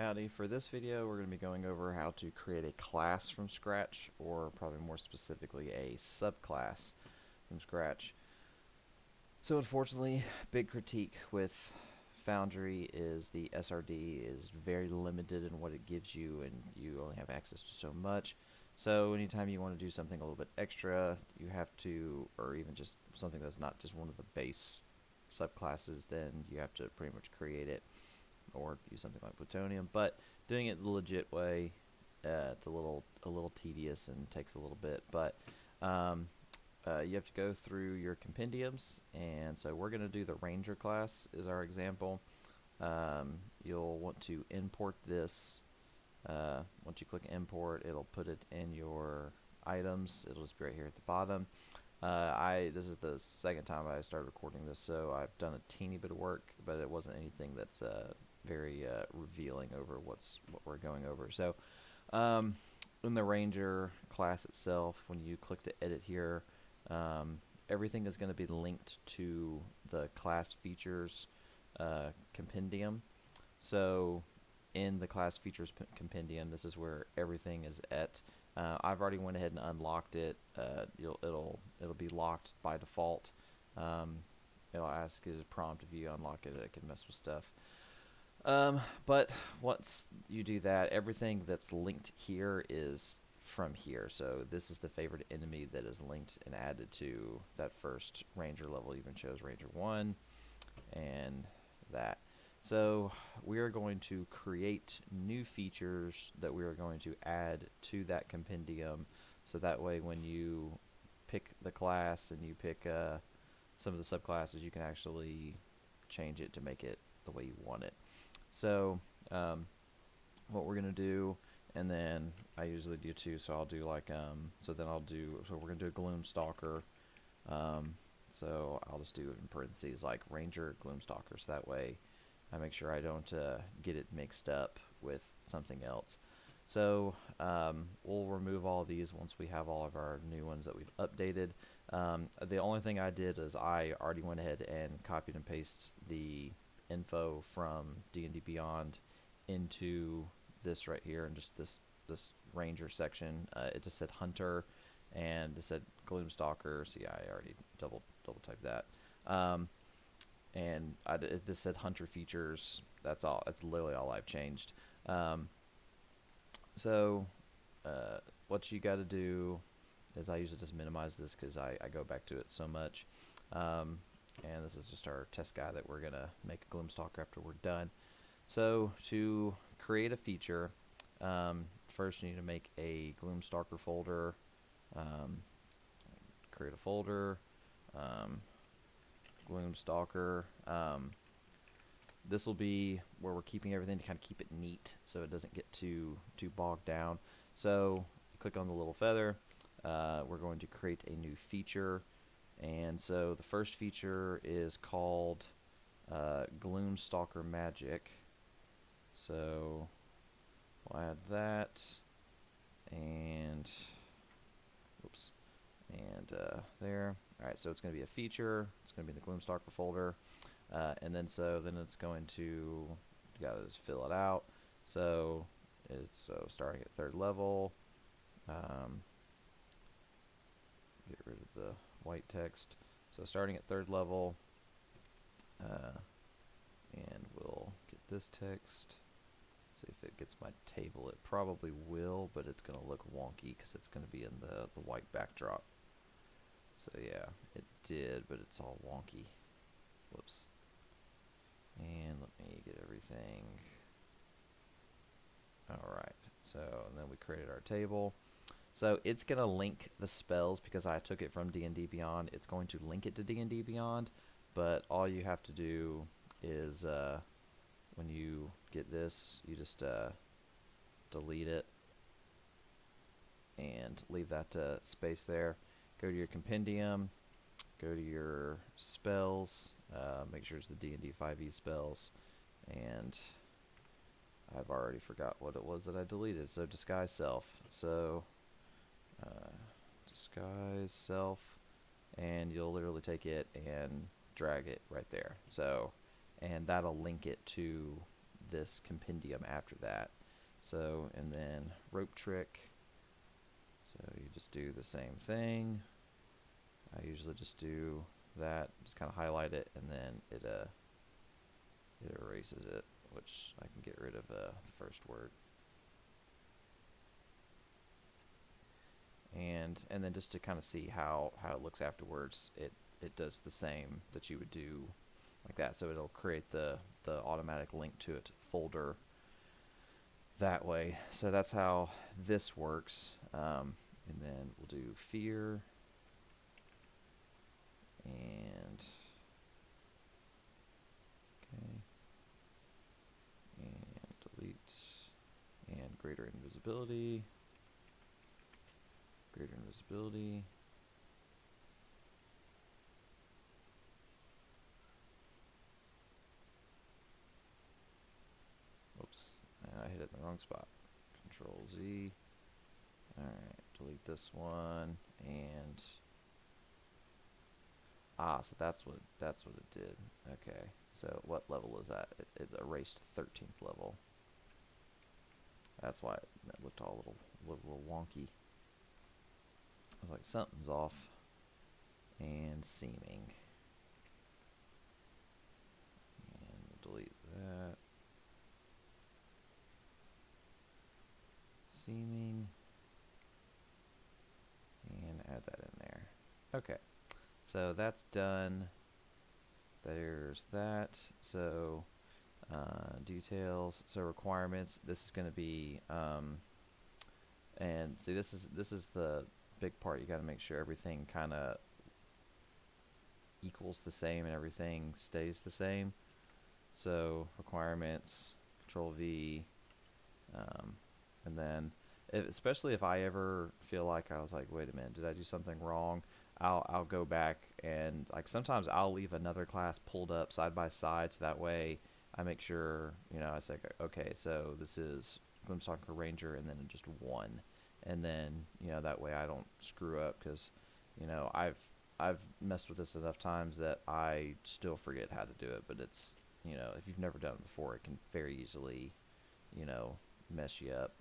Howdy, for this video we're going to be going over how to create a class from scratch, or probably more specifically a subclass from scratch. So unfortunately, big critique with Foundry is the SRD is very limited in what it gives you, and you only have access to so much. So anytime you want to do something a little bit extra, you have to, or even just something that's not just one of the base subclasses, then you have to pretty much create it or use something like plutonium. But doing it the legit way, it's a little tedious and takes a little bit. But you have to go through your compendiums, and so we're going to do the Ranger class is our example. You'll want to import this. Once you click import, it'll put it in your items. It'll just be right here at the bottom. This is the second time I started recording this, so I've done a teeny bit of work, but it wasn't anything that's very revealing over what we're going over. So in the Ranger class itself, when you click to edit here, everything is going to be linked to the class features compendium. So in the class features compendium, this is where everything is at. I've already went ahead and unlocked it. It'll be locked by default. It'll ask you to prompt if you unlock it. It can mess with stuff. But once you do that, everything that's linked here is from here. So this is the favorite enemy that is linked and added to that first Ranger level. Even shows Ranger 1 and that. So we are going to create new features that we are going to add to that compendium, so that way when you pick the class and you pick some of the subclasses, you can actually change it to make it the way you want it. So what we're going to do, and then I usually do too, so I'll do like, so we're going to do a Gloom Stalker. So I'll just do it in parentheses like Ranger Gloom Stalker, so that way I make sure I don't get it mixed up with something else. So we'll remove all of these once we have all of our new ones that we've updated. The only thing I did is I already went ahead and copied and pasted the info from D&D Beyond into this right here, and just this Ranger section. It just said Hunter, and it said Gloom Stalker. See, I already double typed that. And this said Hunter features. That's all. That's literally all I've changed. So what you got to do is, I usually just minimize this because I go back to it so much. And this is just our test guy that we're gonna make a Gloom Stalker after we're done. So to create a feature, first you need to make a Gloom Stalker folder. Create a folder. Gloom Stalker. This will be where we're keeping everything to kind of keep it neat, so it doesn't get too bogged down. So you click on the little feather. We're going to create a new feature, and so the first feature is called Gloom Stalker Magic. So we'll add that, and oops, and there. Alright, so it's going to be a feature. It's going to be in the Gloom Stalker folder. And then it's going to, you gotta just fill it out. So it's starting at 3rd level. Get rid of the white text. So starting at 3rd level, and we'll get this text. See if it gets my table. It probably will, but it's going to look wonky because it's going to be in the white backdrop. So yeah, it did, but it's all wonky. Whoops. And let me get everything. Alright, so and then we created our table. So it's going to link the spells because I took it from D&D Beyond. It's going to link it to D&D Beyond, but all you have to do is when you get this, you just delete it and leave that space there. Go to your compendium, go to your spells, make sure it's the D&D 5e spells, and I've already forgot what it was that I deleted. So disguise self. So disguise self, and you'll literally take it and drag it right there. So, and that'll link it to this compendium after that. So, and then rope trick. So you just do the same thing. I usually just do that, just kind of highlight it, and then it erases it, which I can get rid of the first word. And then just to kind of see how it looks afterwards, it does the same that you would do like that. So it'll create the automatic link to it folder that way. So that's how this works. And then we'll do fear and okay, and delete and greater invisibility. Greater invisibility. Oops, I hit it in the wrong spot. Control Z. Alright, delete this one, and so that's what it did. Okay, so what level is that? It erased 13th level. That's why it looked all a little wonky. I was like, something's off. And seaming. And we'll delete that. Seaming. And add that in there. Okay, so that's done. There's that. So details. So requirements. This is going to be and see, this is the big part. You got to make sure everything kind of equals the same and everything stays the same. So requirements, Control V, and then especially if I ever feel like I was like, wait a minute, did I do something wrong? I'll go back and like sometimes I'll leave another class pulled up side by side, so that way I make sure, you know, I say, okay, so this is Gloom Stalker Ranger and then just one, and then, you know, that way I don't screw up, because, you know, I've messed with this enough times that I still forget how to do it. But it's, you know, if you've never done it before, it can very easily, you know, mess you up.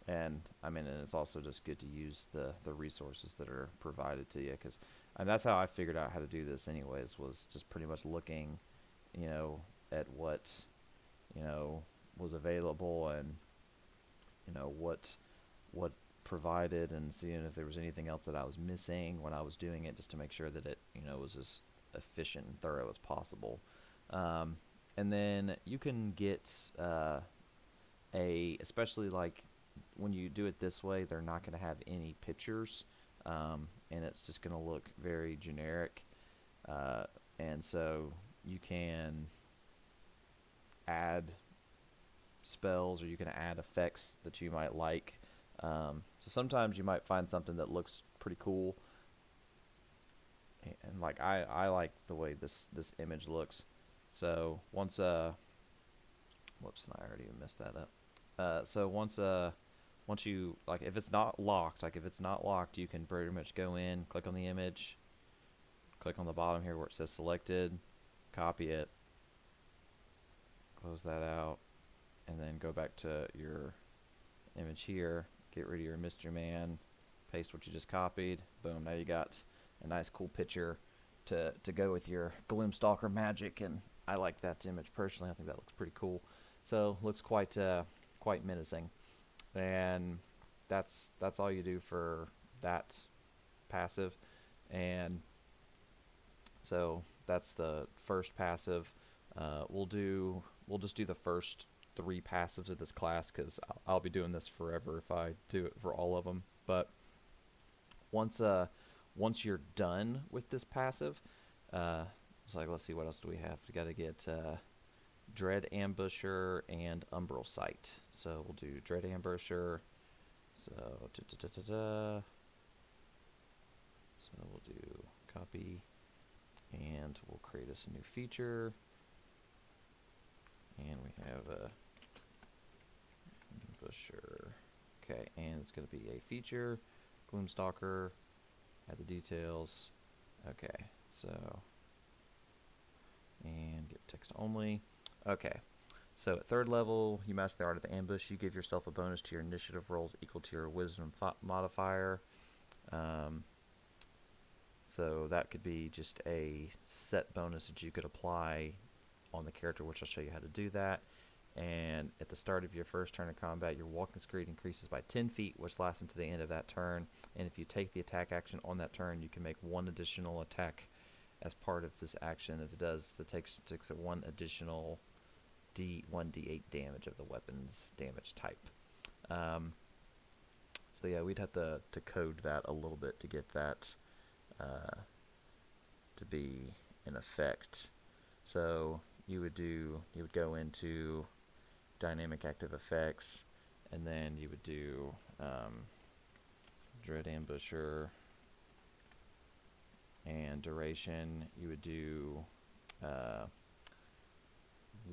And I mean, and it's also just good to use the resources that are provided to you, because that's how I figured out how to do this anyways, was just pretty much looking, you know, at what, you know, was available, and, you know, what provided, and seeing if there was anything else that I was missing when I was doing it, just to make sure that it, you know, was as efficient and thorough as possible. And then you can get especially like when you do it this way, they're not going to have any pictures, and it's just going to look very generic. And so you can add spells, or you can add effects that you might like. So sometimes you might find something that looks pretty cool, and like I like the way this image looks. So once whoops, and I already messed that up. So once you, like, if it's not locked, you can pretty much go in, click on the image, click on the bottom here where it says selected, copy it, close that out, and then go back to your image here, get rid of your Mystery Man, paste what you just copied, boom, now you got a nice cool picture to go with your Gloom Stalker magic. And I like that image personally. I think that looks pretty cool. So looks quite menacing. And that's all you do for that passive. And so that's the first passive. We'll just do the first 3 passives of this class, because I'll be doing this forever if I do it for all of them. But once you're done with this passive, it's like, let's see, what else do we have? We got to get Dread Ambusher and Umbral Sight. So we'll do Dread Ambusher. So so we'll do copy, and we'll create us a new feature. And we have a Ambusher. Okay, and it's going to be a feature, Gloom Stalker, add the details. Okay, so, and get text only. Okay, So at third level, you master the art of the ambush. You give yourself a bonus to your initiative rolls equal to your wisdom modifier. Um, so that could be just a set bonus that you could apply on the character, which I'll show you how to do that. And at the start of your first turn of combat, your walking speed increases by 10 feet, which lasts until the end of that turn. And if you take the attack action on that turn, you can make one additional attack as part of this action. If it does, it takes one additional 1d8 damage of the weapon's damage type. So yeah, we'd have to code that a little bit to get that to be in effect. So you would go into dynamic active effects, and then you would do Dread Ambusher, and duration. You would do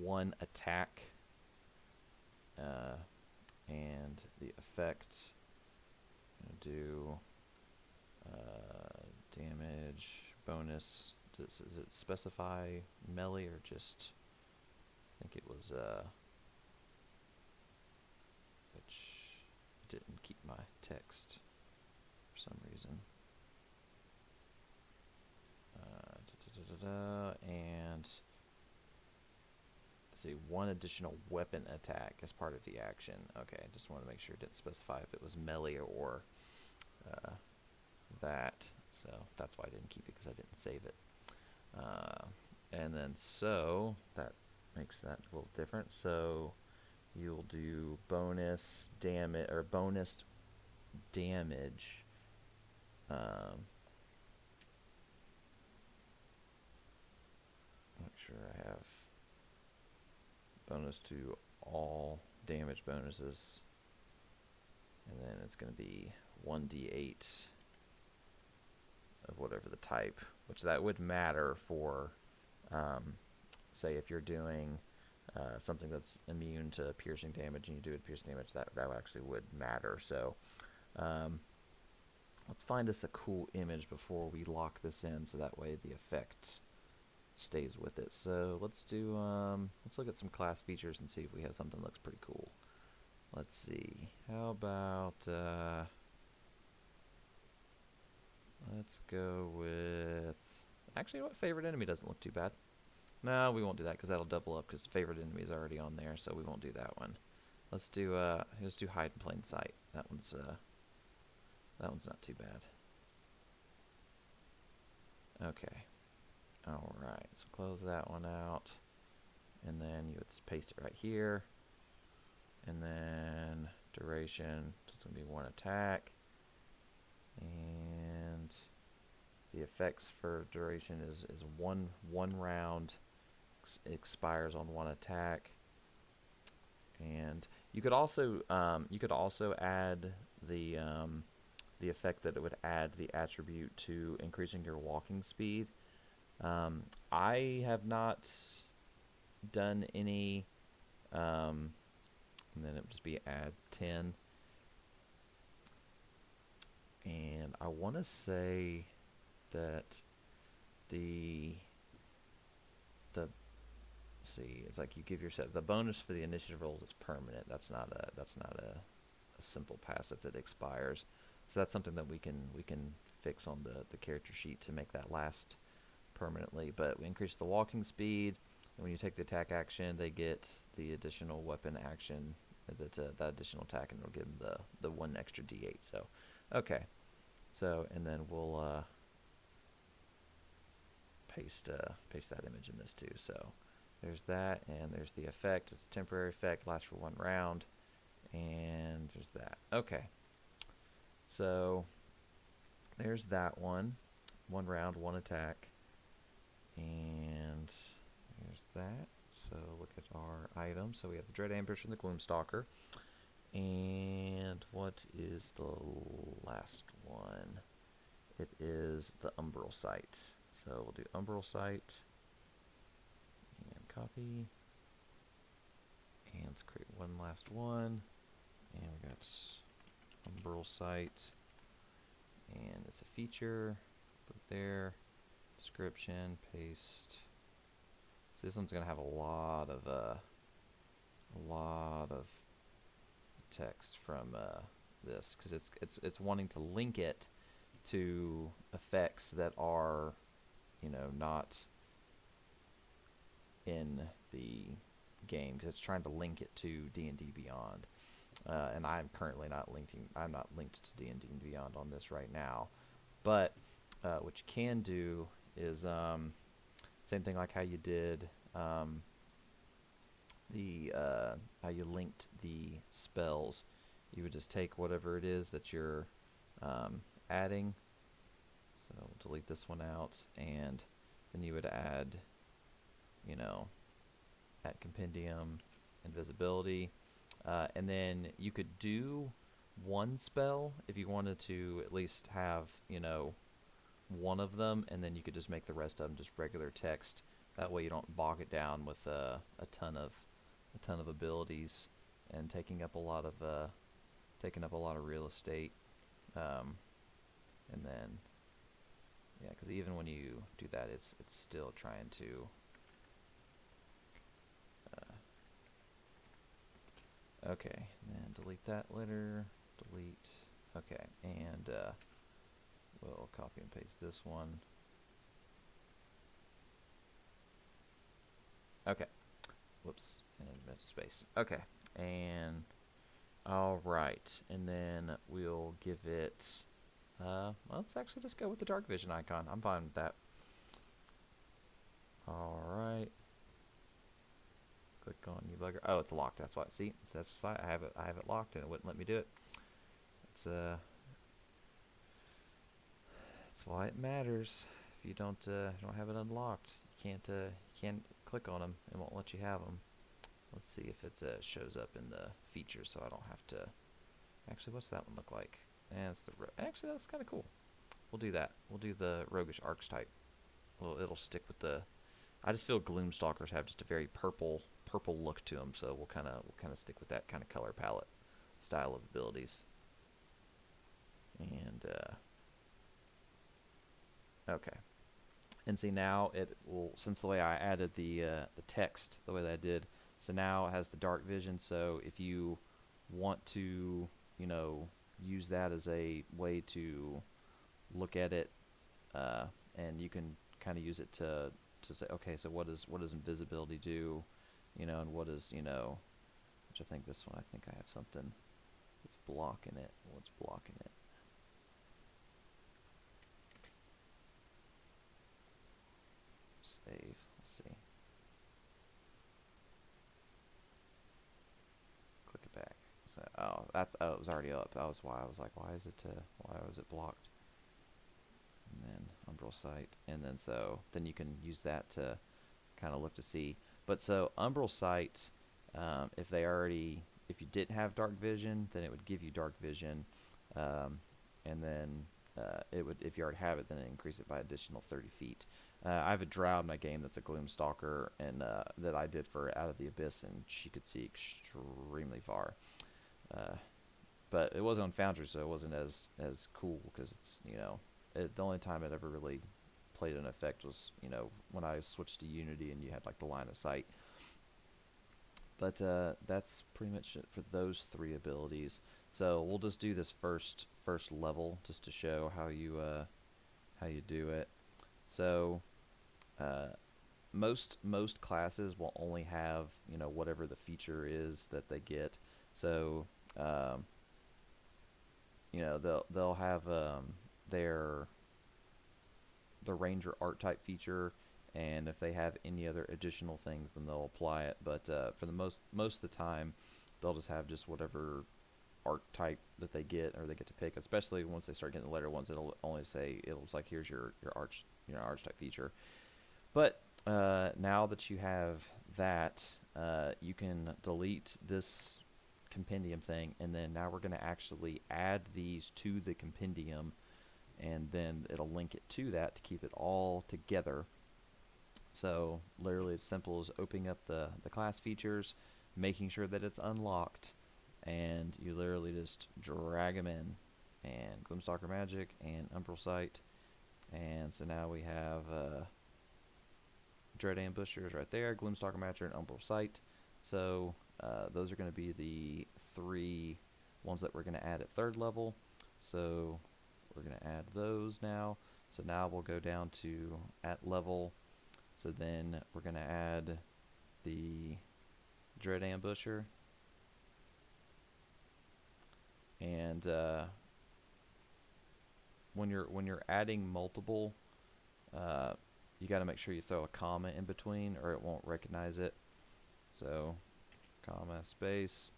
one attack, and the effect. Do damage bonus. Does it specify melee or just? I think it was which didn't keep my text for some reason. And see, one additional weapon attack as part of the action. Okay, I just want to make sure it didn't specify if it was melee or that. So that's why I didn't keep it, because I didn't save it. And then so that makes that a little different. So you'll do bonus damage or bonus damage. Make sure I have bonus to all damage bonuses, and then it's going to be 1d8 of whatever the type, which that would matter for, say, if you're doing something that's immune to piercing damage and you do it piercing damage, that actually would matter. So let's find us a cool image before we lock this in, so that way the effect stays with it. So let's do let's look at some class features and see if we have something that looks pretty cool. Let's see, how about let's go with, actually, what, favorite enemy doesn't look too bad. No, we won't do that because that'll double up, because favorite enemy is already on there, so we won't do that one. Let's do hide in plain sight. That one's not too bad. Okay. All right. So close that one out, and then you would paste it right here, and then duration. So it's gonna be one attack, and the effects for duration is one round. Expires on one attack. And you could also add the effect that it would add the attribute to increasing your walking speed. I have not done any, and then it would just be add 10. And I want to say that see, it's like you give yourself the bonus for the initiative rolls is permanent. That's not a simple passive that expires. So that's something that we can fix on the character sheet to make that last permanently. But we increase the walking speed, and when you take the attack action, they get the additional weapon action, that additional attack, and it'll give them the one extra d8. So okay, so and then we'll paste that image in this too. So there's that, and there's the effect. It's a temporary effect, lasts for one round, and there's that. Okay, so there's that one. One round, one attack, and there's that. So look at our items. So we have the Dread Ambush and the Gloom Stalker. And what is the last one? It is the Umbral Sight. So we'll do Umbral Sight. And copy, and let's create one last one, and we got Umbral Sight, and it's a feature, put it there, description, paste. So this one's going to have a lot of a lot of text from this because it's wanting to link it to effects that are, you know, not in the game, because it's trying to link it to D&D Beyond. And I'm currently not linking. I'm not linked to D&D Beyond on this right now. But what you can do is same thing like how you did the how you linked the spells. You would just take whatever it is that you're adding. So we'll delete this one out, and then you would add, you know, add compendium, invisibility, and then you could do one spell if you wanted to at least have, you know, one of them, and then you could just make the rest of them just regular text. That way you don't bog it down with a ton of abilities and taking up a lot of real estate. And then yeah, because even when you do that, it's still trying to okay, and then delete that letter, delete, okay, and we'll copy and paste this one. Okay, whoops, and then miss space. Okay, and all right, and then we'll give it, well, let's actually just go with the dark vision icon. I'm fine with that. All right. Click on you bugger. Oh, it's locked. That's why. See, that's why I have it locked, and it wouldn't let me do it. It's that's why it matters. If you don't have it unlocked, you can't click on them. It won't let you have them. Let's see if it shows up in the features, so I don't have to. Actually, what's that one look like? And it's the actually that's kind of cool. We'll do that. We'll do the roguish archetype. Well, it'll stick with the. I just feel Gloom Stalkers have just a very purple look to them, so we'll kind of stick with that kind of color palette style of abilities. And okay, and see now it will, since the way I added the text the way that I did, so now it has the dark vision. So if you want to, you know, use that as a way to look at it, and you can kind of use it to say, okay, so what does invisibility do, you know, and what is, you know, which I think this one, I think I have something that's blocking it. What's blocking it? Save. Let's see. Click it back. So it was already up. That was why I was like, why was it blocked? And then Umbral site, and then then you can use that to kind of look to see. But so Umbral site, if you didn't have dark vision, then it would give you dark vision, and then it would, if you already have it, then it increase it by additional 30 feet. I have a drow in my game that's a Gloom Stalker, and that I did for Out of the Abyss, and she could see extremely far. But it was on Foundry, so it wasn't as cool, because it's, you know, the only time it ever really played an effect was, you know, when I switched to Unity and you had like the line of sight. But that's pretty much it for those three abilities. So we'll just do this first level just to show how you do it. So most classes will only have, you know, whatever the feature is that they get. So you know, they'll have their ranger art type feature, and if they have any other additional things, then they'll apply it. But for the most of the time, they'll just have just whatever art type that they get, or they get to pick. Especially once they start getting the later ones, it'll only say, it'll like, here's your arch type feature. But now that you have that, you can delete this compendium thing, and then now we're going to actually add these to the compendium, and then it'll link it to that to keep it all together. So literally as simple as opening up the class features, making sure that it's unlocked, and you literally just drag them in, and Gloom Stalker Magic and Umbral Sight. And so now we have Dread Ambushers right there, Gloom Stalker Magic and Umbral Sight. So those are going to be the 3 ones that we're going to add at 3rd level. So we're going to add those now. So now we'll go down to at level. So then we're going to add the Dread Ambusher. And when you're adding multiple, you got to make sure you throw a comma in between, or it won't recognize it. So, comma, space,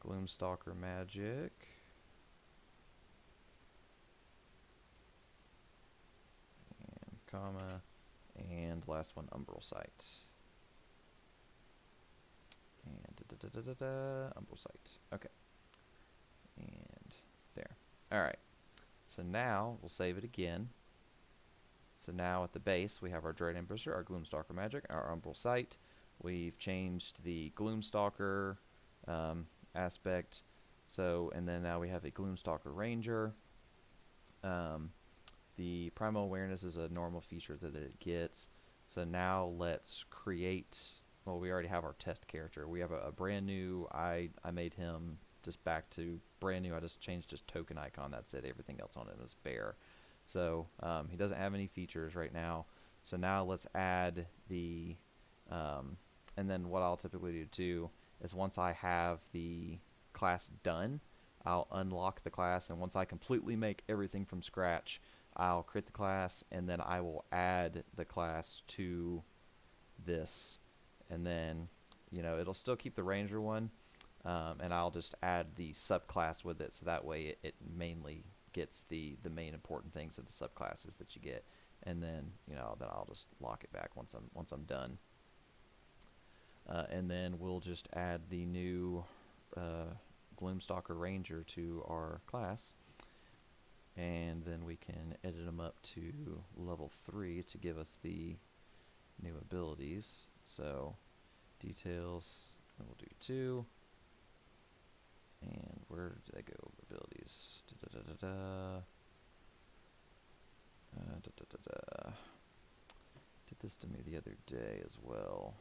Gloom Stalker Magic, and comma, and last one, Umbral Site. And Umbral Site. Okay. And there. Alright. So now we'll save it again. So now at the base we have our Dread Ambusher, our Gloom Stalker Magic, our Umbral Site. We've changed the Gloom Stalker aspect. So, and then now we have a Gloom Stalker Ranger. The Primal Awareness is a normal feature that it gets. So now let's create, well, we already have our test character. We have a brand new, I made him just back to brand new. I just changed his token icon. That's it. Everything else on it is bare. So he doesn't have any features right now. So now let's add the, and then what I'll typically do too is once I have the class done, I'll unlock the class, and once I completely make everything from scratch, I'll create the class, and then I will add the class to this, and then, you know, it'll still keep the Ranger one, and I'll just add the subclass with it, so that way it mainly gets the main important things of the subclasses that you get, and then, you know, then I'll just lock it back once I'm done. And then we'll just add the new Gloom Stalker Ranger to our class, and then we can edit them up to level 3 to give us the new abilities. So details, we'll do 2, and where did I go? Abilities. Did this to me the other day as well.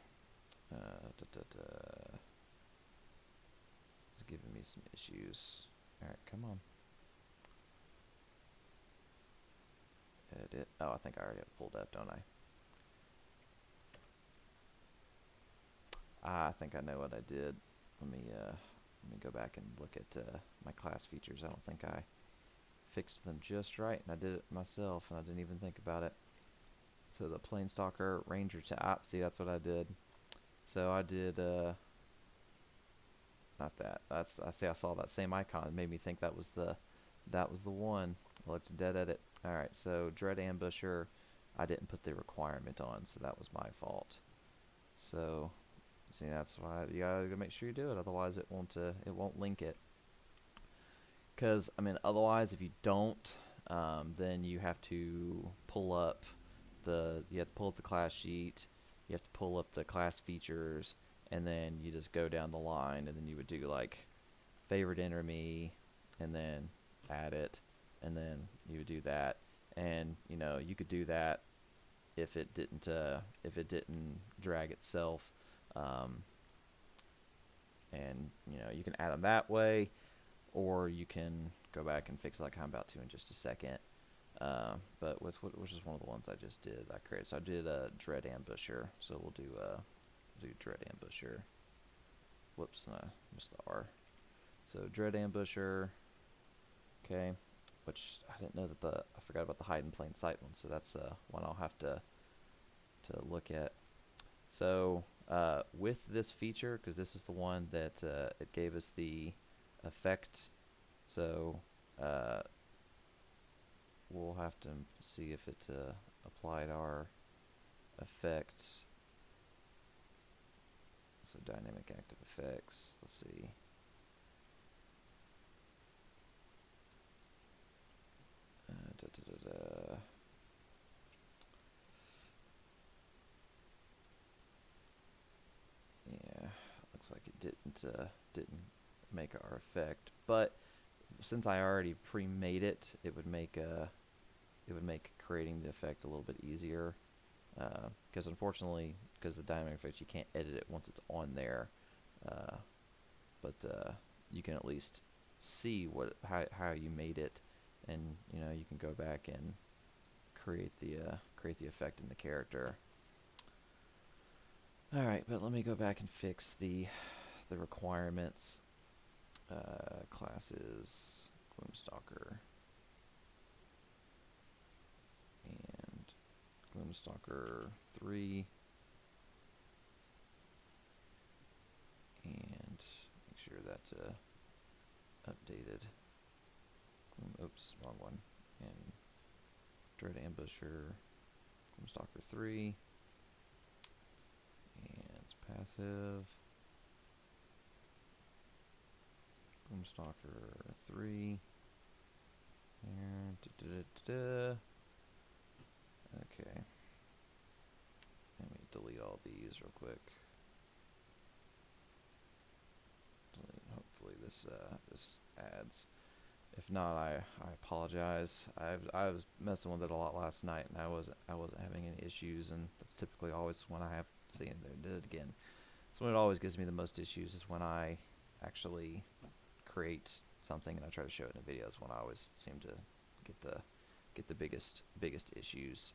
It's giving me some issues. Alright, come on. Edit. Oh, I think I already have it pulled up, don't I? I think I know what I did. Let me go back and look at my class features. I don't think I fixed them just right, and I did it myself, and I didn't even think about it. So the Planestalker Ranger to see, that's what I did. So I did not that. I saw that same icon. It made me think that was the one. I looked dead at it. All right. So Dread Ambusher, I didn't put the requirement on, so that was my fault. So see, that's why you gotta make sure you do it. Otherwise, it won't link it. Because I mean, otherwise, if you don't, then you have to pull up the class sheet. You have to pull up the class features, and then you just go down the line, and then you would do like favorite enemy, and then add it, and then you would do that, and you know, you could do that if it didn't drag itself, and you know, you can add them that way, or you can go back and fix it like I'm about to in just a second. But which is one of the ones I just did, I created. So I did a Dread Ambusher. So we'll do Dread Ambusher. Whoops, I missed the R. So Dread Ambusher. Okay, which I didn't know that I forgot about the Hide in Plain Sight one. So that's one I'll have to look at. So with this feature, because this is the one that it gave us the effect. So we'll have to see if it applied our effect. So dynamic active effects. Let's see. Yeah, looks like it didn't make our effect, but since I already pre-made it, it would make creating the effect a little bit easier. Because unfortunately, because the dynamic effects, you can't edit it once it's on there. but you can at least see how you made it, and you can go back and create the effect in the character. All right, but let me go back and fix the requirements. Classes, Gloom Stalker, and Gloom Stalker 3, and make sure that's updated. Oops, wrong one. And Dread Ambusher, Gloom Stalker 3, and it's passive. Gloom Stalker 3. There. Okay. Let me delete all these real quick. Hopefully this adds. If not, I apologize. I was messing with it a lot last night, and I wasn't having any issues, and that's typically always when I have seen it. There, did it again. So when it always gives me the most issues is when I actually create something and I try to show it in a video. Is when I always seem to get the biggest issues.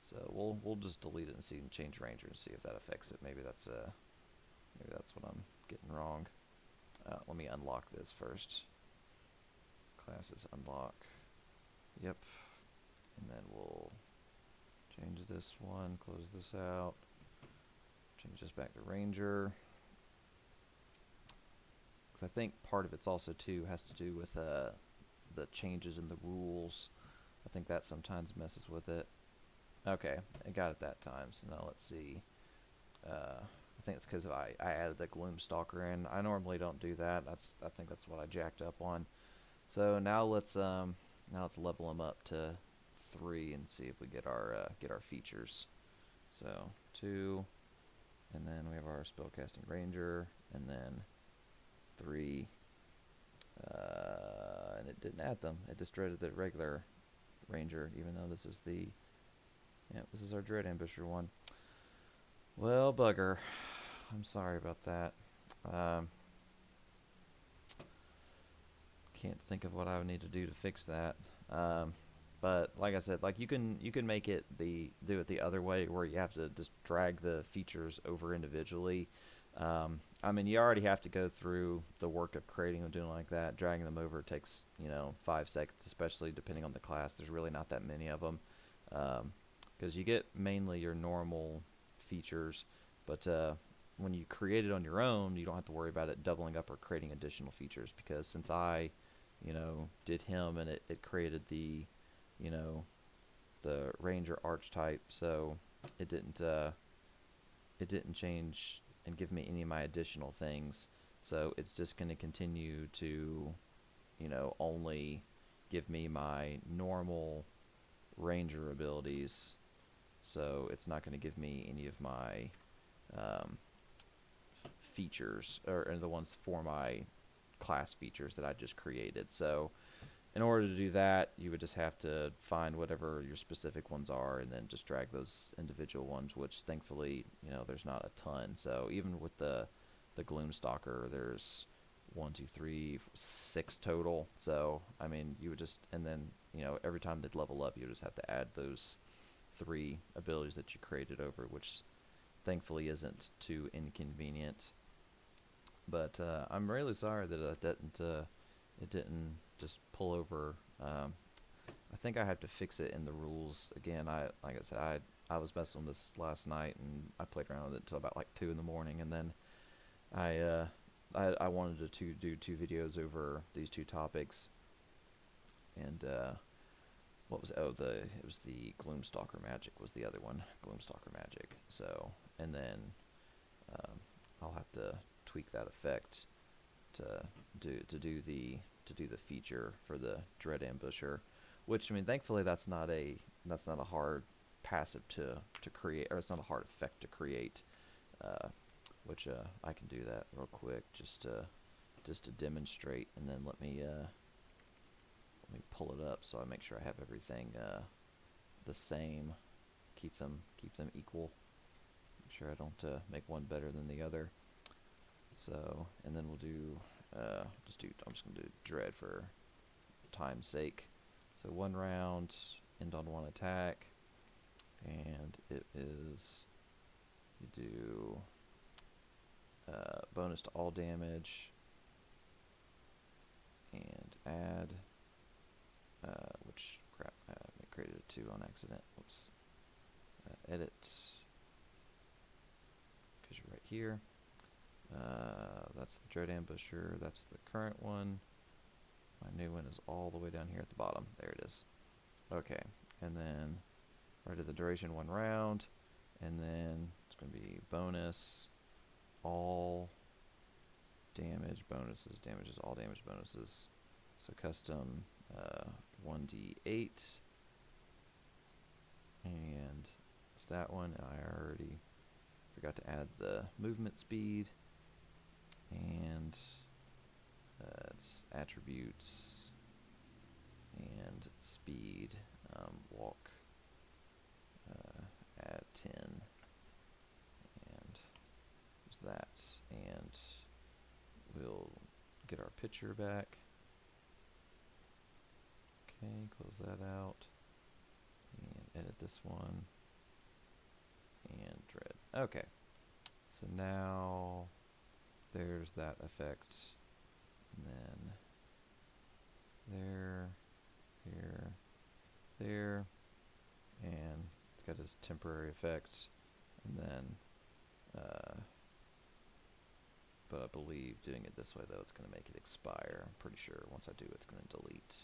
So we'll just delete it and see and change Ranger and see if that affects it. Maybe that's what I'm getting wrong. Let me unlock this first. Classes unlock. Yep. And then we'll change this one, close this out, change this back to Ranger. Because I think part of it's also too has to do with the changes in the rules. I think that sometimes messes with it. Okay, I got it that time. So now let's see. I think it's because I added the Gloom Stalker in. I normally don't do that. I think that's what I jacked up on. So now let's level them up to 3 and see if we get our features. So 2, and then we have our Spellcasting Ranger, and then 3, and it didn't add them. It just dreaded the regular Ranger, even though this is this is our Dread Ambusher one. Well, bugger. I'm sorry about that. Can't think of what I would need to do to fix that. But like I said, like you can make it do it the other way, where you have to just drag the features over individually. I mean, you already have to go through the work of creating them, doing like that. Dragging them over takes 5 seconds, especially depending on the class. There's really not that many of them, because you get mainly your normal features, but when you create it on your own, you don't have to worry about it doubling up or creating additional features, because since I did him and it created the Ranger archetype, so it didn't change and give me any of my additional things. So it's just going to continue to only give me my normal Ranger abilities. So it's not going to give me any of my features, or the ones for my class features that I just created. So in order to do that, you would just have to find whatever your specific ones are and then just drag those individual ones, which thankfully there's not a ton. So even with the Gloom Stalker, there's 1, 2, 3, 6 total. So I mean, you would just, and then every time they'd level up, you would just have to add those 3 abilities that you created over, which thankfully isn't too inconvenient. But I'm really sorry that it didn't just pull over. I think I have to fix it in the rules again. Like I said, I was messing with this last night, and I played around with it until about like 2 in the morning, and then I wanted to do 2 videos over these 2 topics, and what was it was the Gloom Stalker Magic was the other one, Gloom Stalker Magic. So, and then I'll have to tweak that effect to do the feature for the Dread Ambusher, which, I mean, thankfully that's not a hard passive to create, or it's not a hard effect to create, which I can do that real quick just to demonstrate, and then let me pull it up so I make sure I have everything the same, keep them equal, make sure I don't make one better than the other. So, and then we'll do, I'm just going to do dread for time's sake. So 1 round, end on 1 attack, and it is, you do bonus to all damage, and add, which, crap, I created a 2 on accident, whoops, edit, because you're right here. That's the Dread Ambusher, that's the current one. My new one is all the way down here at the bottom. There it is. Okay, and then I did the duration 1 round, and then it's going to be bonus, all damage bonuses, damages, all damage bonuses. So custom 1d8, and it's that one. I already forgot to add the movement speed, and it's attributes and speed, walk at 10, and there's that, and we'll get our picture back. Okay, close that out, and edit this one, and dread. Okay, so now there's that effect, and then there, here, there, and it's got this temporary effect, and then but I believe doing it this way though, it's going to make it expire. I'm pretty sure once I do, it's going to delete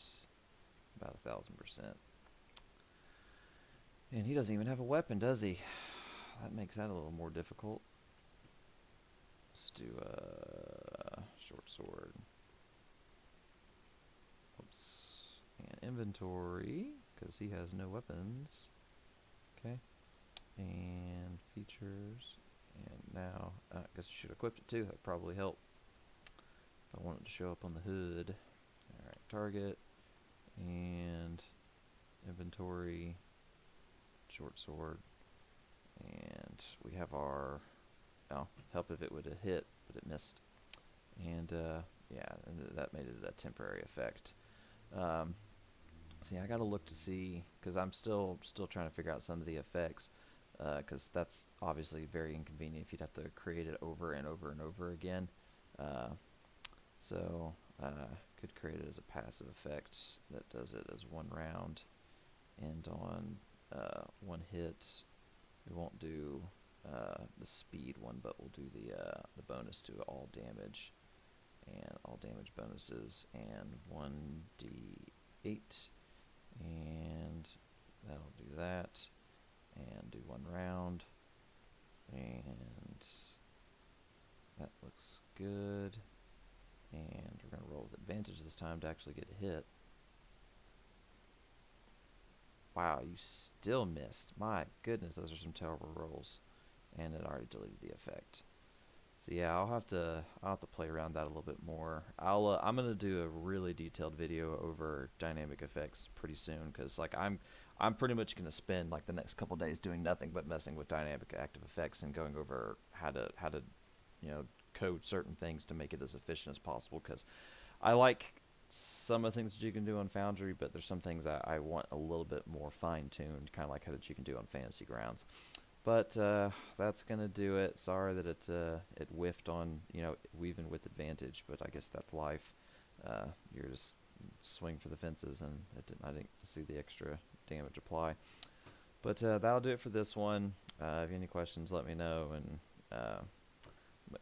about 1000%. And he doesn't even have a weapon, does he? That makes that a little more difficult. Let's do a short sword. Oops. And inventory, because he has no weapons. Okay. And features. And now, I guess I should equip it too. That'd probably help if I want it to show up on the hood. Alright, target. And inventory. Short sword. And we have our, oh, help if it would have hit, but it missed. And yeah, and that made it a temporary effect. So yeah, I gotta look to see, because I'm still trying to figure out some of the effects, because that's obviously very inconvenient if you'd have to create it over and over and over again. So could create it as a passive effect that does it as 1 round, and on 1 hit. We won't do the speed one, but we'll do the bonus to all damage and all damage bonuses, and 1d8, and that'll do that, and do 1 round, and that looks good, and we're going to roll with advantage this time to actually get a hit. Wow, you still missed. My goodness, those are some terrible rolls. And it already deleted the effect. So yeah, I'll have to play around that a little bit more. I'm gonna do a really detailed video over dynamic effects pretty soon, because like I'm pretty much gonna spend like the next couple days doing nothing but messing with dynamic active effects and going over how to you know, code certain things to make it as efficient as possible, because I like some of the things that you can do on Foundry, but there's some things I want a little bit more fine-tuned, kind of like how that you can do on Fantasy Grounds. But that's gonna do it. Sorry that it whiffed on, you know, weaving with advantage, but I guess that's life. You're just swing for the fences, and I didn't see the extra damage apply. But that'll do it for this one. If you have any questions, let me know, and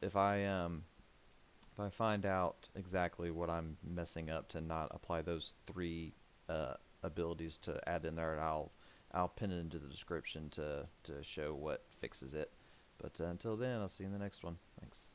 if I find out exactly what I'm messing up to not apply those 3 abilities to add in there, I'll pin it into the description to show what fixes it. But until then, I'll see you in the next one. Thanks.